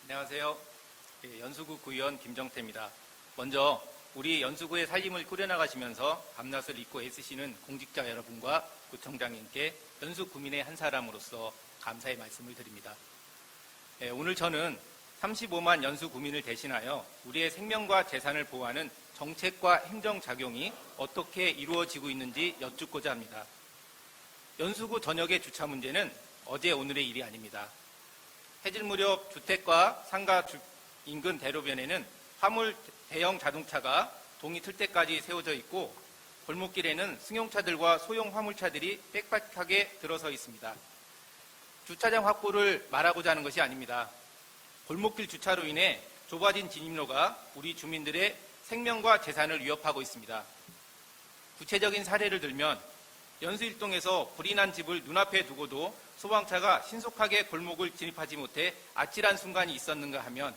안녕하세요. 연수구 구의원 김정태입니다. 먼저 우리 연수구의 살림을 꾸려나가시면서 밤낮을 잊고 애쓰시는 공직자 여러분과 구청장님께 연수구민의 한 사람으로서 감사의 말씀을 드립니다. 오늘 저는 35만 연수구민을 대신하여 우리의 생명과 재산을 보호하는 정책과 행정작용이 어떻게 이루어지고 있는지 여쭙고자 합니다. 연수구 전역의 주차 문제는 어제 오늘의 일이 아닙니다. 해질 무렵 주택과 상가 인근 대로변에는 화물 대형 자동차가 동이 틀 때까지 세워져 있고 골목길에는 승용차들과 소형 화물차들이 빽빽하게 들어서 있습니다. 주차장 확보를 말하고자 하는 것이 아닙니다. 골목길 주차로 인해 좁아진 진입로가 우리 주민들의 생명과 재산을 위협하고 있습니다. 구체적인 사례를 들면 연수일동에서 불이 난 집을 눈앞에 두고도 소방차가 신속하게 골목을 진입하지 못해 아찔한 순간이 있었는가 하면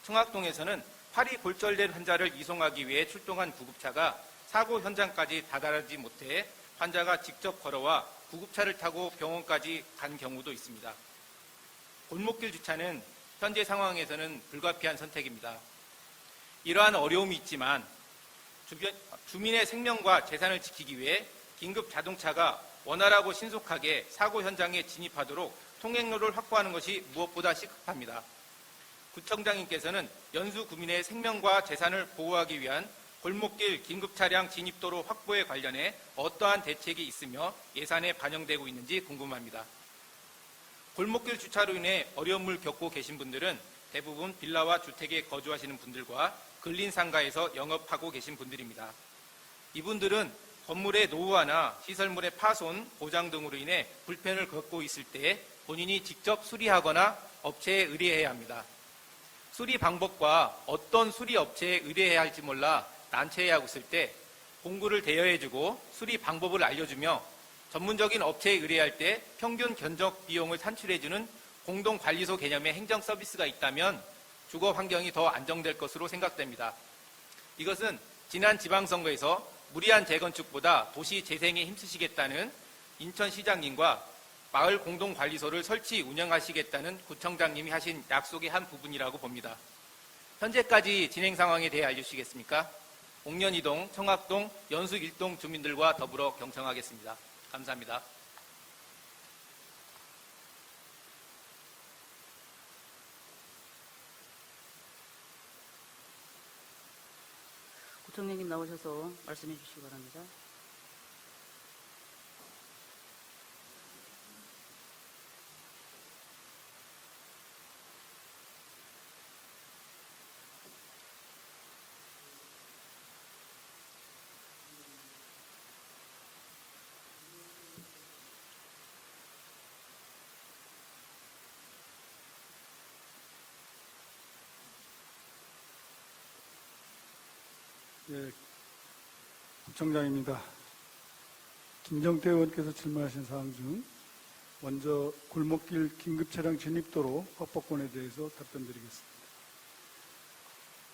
청학동에서는 팔이 골절된 환자를 이송하기 위해 출동한 구급차가 사고 현장까지 다다르지 못해 환자가 직접 걸어와 구급차를 타고 병원까지 간 경우도 있습니다. 골목길 주차는 현재 상황에서는 불가피한 선택입니다. 이러한 어려움이 있지만 주민의 생명과 재산을 지키기 위해 긴급 자동차가 원활하고 신속하게 사고 현장에 진입하도록 통행로를 확보하는 것이 무엇보다 시급합니다. 구청장님께서는 연수 구민의 생명과 재산을 보호하기 위한 골목길 긴급차량 진입도로 확보에 관련해 어떠한 대책이 있으며 예산에 반영되고 있는지 궁금합니다. 골목길 주차로 인해 어려움을 겪고 계신 분들은 대부분 빌라와 주택에 거주하시는 분들과 근린상가에서 영업하고 계신 분들입니다. 이분들은 건물의 노후화나 시설물의 파손, 고장 등으로 인해 불편을 겪고 있을 때 본인이 직접 수리하거나 업체에 의뢰해야 합니다. 수리 방법과 어떤 수리 업체에 의뢰해야 할지 몰라 난처해하고 있을 때 공구를 대여해주고 수리 방법을 알려주며 전문적인 업체에 의뢰할 때 평균 견적 비용을 산출해주는 공동관리소 개념의 행정 서비스가 있다면 주거 환경이 더 안정될 것으로 생각됩니다. 이것은 지난 지방선거에서 무리한 재건축보다 도시 재생에 힘쓰시겠다는 인천시장님과 마을 공동관리소를 설치 운영하시겠다는 구청장님이 하신 약속의 한 부분이라고 봅니다. 현재까지 진행 상황에 대해 알려주시겠습니까? 옥년이동, 청학동, 연수 1동 주민들과 더불어 경청하겠습니다. 감사합니다. 구청장님 나오셔서 말씀해 주시기 바랍니다. 예, 구청장입니다. 김정태 의원께서 질문하신 사항 중 먼저 골목길 긴급차량 진입도로 확보권에 대해서 답변드리겠습니다.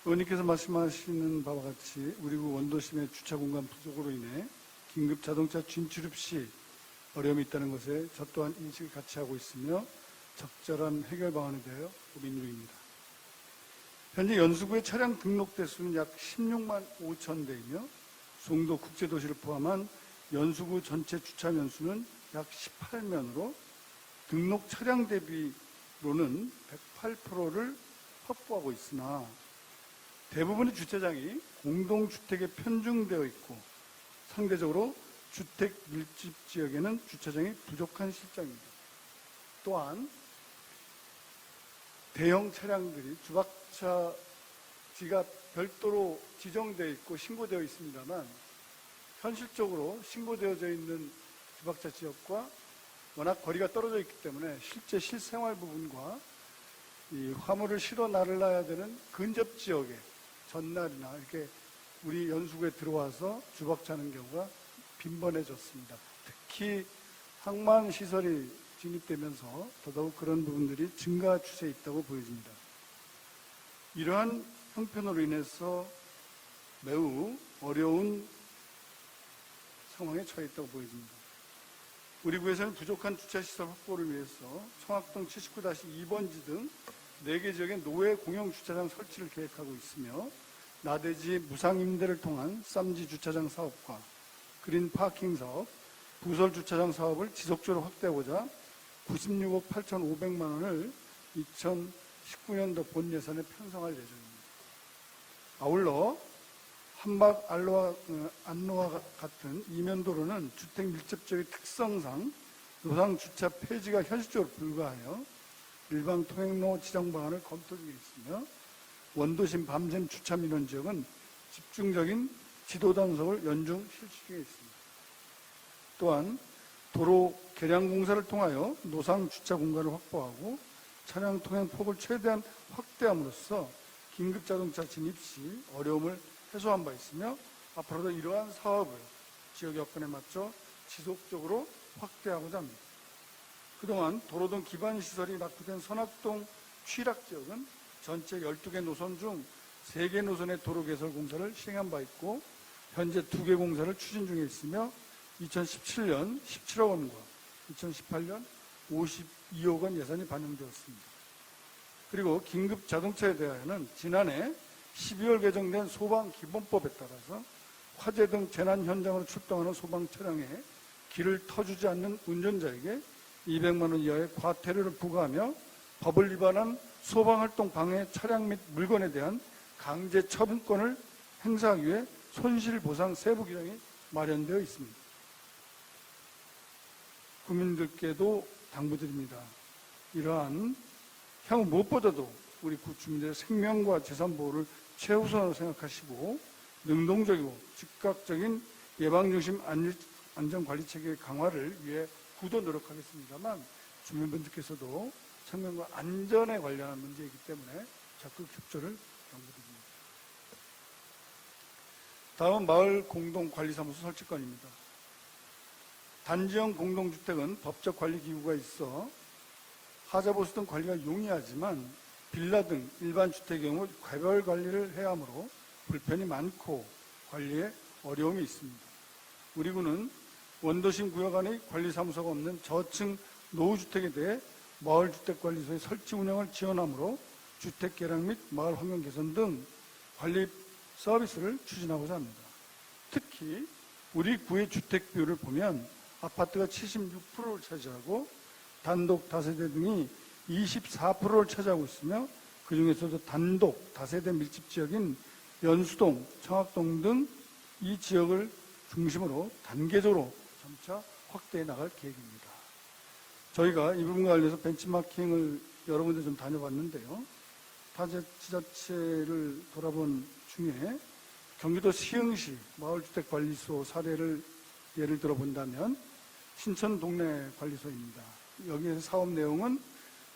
의원님께서 말씀하시는 바와 같이 우리 구 원도심의 주차 공간 부족으로 인해 긴급 자동차 진출입 시 어려움이 있다는 것에 저 또한 인식을 같이 하고 있으며 적절한 해결 방안에 대하여 고민 중입니다. 현재 연수구의 차량 등록 대수는 약 16만 5천 대이며 송도 국제도시를 포함한 연수구 전체 주차 면수는 약 18면으로 등록 차량 대비로는 108%를 확보하고 있으나 대부분의 주차장이 공동주택에 편중되어 있고 상대적으로 주택 밀집 지역에는 주차장이 부족한 실정입니다. 또한 대형 차량들이 주박차지가 별도로 지정되어 있고 신고되어 있습니다만 현실적으로 신고되어져 있는 주박차 지역과 워낙 거리가 떨어져 있기 때문에 실제 실생활 부분과 이 화물을 실어 나르러야 되는 근접 지역에 전날이나 이렇게 우리 연수구에 들어와서 주박차는 경우가 빈번해졌습니다. 특히 항만시설이 진입되면서 더더욱 그런 부분들이 증가 추세에 있다고 보여집니다. 이러한 형편으로 인해서 매우 어려운 상황에 처해 있다고 보여집니다. 우리 구에서는 부족한 주차시설 확보를 위해서 청학동 79-2번지 등 4개 지역에 노외 공영 주차장 설치를 계획하고 있으며 나대지 무상 임대를 통한 쌈지 주차장 사업과 그린 파킹 사업, 부설 주차장 사업을 지속적으로 확대하고자 96억 8,500만 원을 2019년도 본 예산에 편성할 예정입니다. 아울러 한박 안로와 같은 이면도로는 주택 밀집 지역의 특성상 노상 주차 폐지가 현실적으로 불가하여 일방 통행로 지정 방안을 검토 중에 있으며 원도심 밤샘 주차 민원 지역은 집중적인 지도 단속을 연중 실시 중에 있습니다. 또한 도로 개량 공사를 통하여 노상 주차 공간을 확보하고 차량 통행 폭을 최대한 확대함으로써 긴급 자동차 진입 시 어려움을 해소한 바 있으며 앞으로도 이러한 사업을 지역 여건에 맞춰 지속적으로 확대하고자 합니다. 그동안 도로 등 기반 시설이 낙후된 선악동 취락 지역은 전체 12개 노선 중 3개 노선의 도로 개설 공사를 시행한 바 있고 현재 2개 공사를 추진 중에 있으며 2017년 17억 원과 2018년 52억 원 예산이 반영되었습니다. 그리고 긴급 자동차에 대하여는 지난해 12월 개정된 소방기본법에 따라서 화재 등 재난 현장으로 출동하는 소방 차량에 길을 터주지 않는 운전자에게 200만 원 이하의 과태료를 부과하며 법을 위반한 소방활동 방해 차량 및 물건에 대한 강제 처분권을 행사하기 위해 손실보상 세부 규정이 마련되어 있습니다. 국민들께도 당부드립니다. 이러한 향후 무엇보다도 우리 주민들의 생명과 재산 보호를 최우선으로 생각하시고 능동적이고 즉각적인 예방중심 안전관리 체계 강화를 위해 구도 노력하겠습니다만 주민분들께서도 생명과 안전에 관련한 문제이기 때문에 적극 협조를 당부드립니다. 다음은 마을 공동관리사무소 설치건입니다. 단지형 공동주택은 법적 관리기구가 있어 하자보수 등 관리가 용이하지만 빌라 등 일반 주택의 경우 개별 관리를 해야 하므로 불편이 많고 관리에 어려움이 있습니다. 우리 구는 원도심 구역 안에 관리사무소가 없는 저층 노후주택에 대해 마을주택관리소의 설치 운영을 지원하므로 주택 개량 및 마을 환경 개선 등 관리 서비스를 추진하고자 합니다. 특히 우리 구의 주택 비율을 보면 아파트가 76%를 차지하고 단독 다세대 등이 24%를 차지하고 있으며 그 중에서도 단독 다세대 밀집 지역인 연수동, 청학동 등 이 지역을 중심으로 단계적으로 점차 확대해 나갈 계획입니다. 저희가 이 부분과 관련해서 벤치마킹을 여러 군데 좀 다녀봤는데요. 타 지자체를 돌아본 중에 경기도 시흥시 마을주택관리소 사례를 예를 들어 본다면 신천 동네 관리소입니다. 여기에서 사업 내용은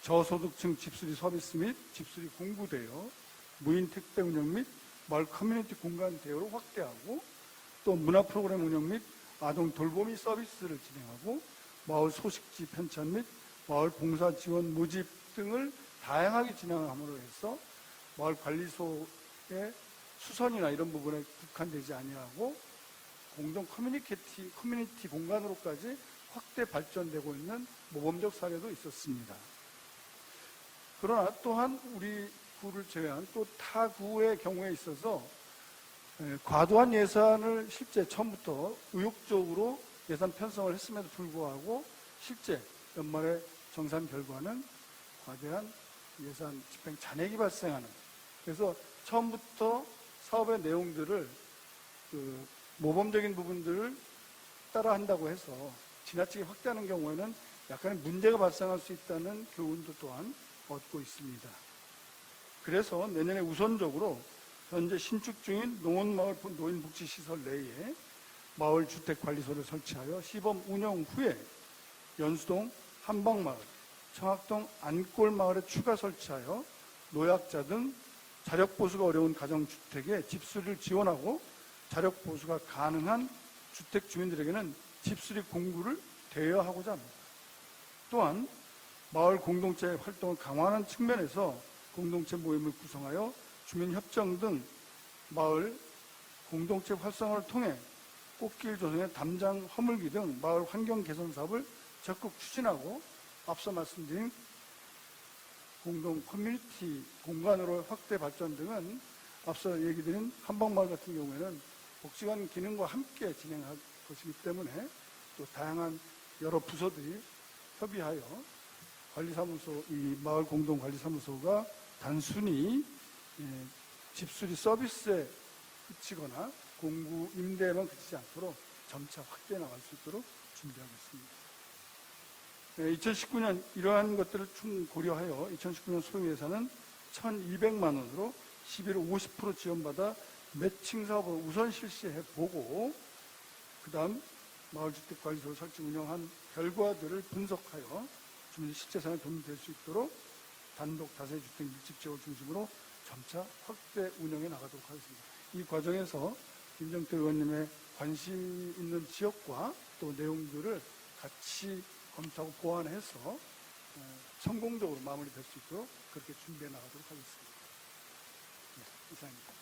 저소득층 집수리 서비스 및 집수리 공구대여, 무인 택배 운영 및 마을 커뮤니티 공간 대여를 확대하고 또 문화 프로그램 운영 및 아동 돌보미 서비스를 진행하고 마을 소식지 편찬 및 마을 봉사 지원 모집 등을 다양하게 진행함으로 해서 마을 관리소의 수선이나 이런 부분에 국한되지 아니하고 공동 커뮤니티 공간으로까지 확대 발전되고 있는 모범적 사례도 있었습니다. 그러나 또한 우리 구를 제외한 또 타 구의 경우에 있어서 과도한 예산을 실제 처음부터 의욕적으로 예산 편성을 했음에도 불구하고 실제 연말에 정산 결과는 과대한 예산 집행 잔액이 발생하는, 그래서 처음부터 사업의 내용들을 모범적인 부분들을 따라한다고 해서 지나치게 확대하는 경우에는 약간의 문제가 발생할 수 있다는 교훈도 또한 얻고 있습니다. 그래서 내년에 우선적으로 현재 신축 중인 농원마을 노인복지시설 내에 마을주택관리소를 설치하여 시범 운영 후에 연수동 한방마을, 청학동 안골마을에 추가 설치하여 노약자 등 자력보수가 어려운 가정주택에 집수리를 지원하고 자력보수가 가능한 주택 주민들에게는 집수리 공구를 대여하고자 합니다. 또한 마을 공동체 활동을 강화하는 측면에서 공동체 모임을 구성하여 주민협정 등 마을 공동체 활성화를 통해 꽃길 조성의 담장 허물기 등 마을 환경 개선 사업을 적극 추진하고 앞서 말씀드린 공동 커뮤니티 공간으로 확대 발전 등은 앞서 얘기드린 한방마을 같은 경우에는 복지관 기능과 함께 진행할 것이기 때문에 또 다양한 여러 부서들이 협의하여 관리사무소, 이 마을 공동관리사무소가 단순히 집수리 서비스에 그치거나 공구 임대에만 그치지 않도록 점차 확대해 나갈 수 있도록 준비하고 있습니다. 2019년 이러한 것들을 총 고려하여 2019년 소요 예산은 1,200만 원으로 11호 50% 지원받아 매칭 사업을 우선 실시해 보고 그 다음 마을주택관리소 설치 운영한 결과들을 분석하여 주민 실재산에 도움이 될 수 있도록 단독 다세주택 밀집 지역을 중심으로 점차 확대 운영해 나가도록 하겠습니다. 이 과정에서 김정태 의원님의 관심 있는 지역과 또 내용들을 같이 검토하고 보완해서 성공적으로 마무리될 수 있도록 그렇게 준비해 나가도록 하겠습니다. 네, 이상입니다.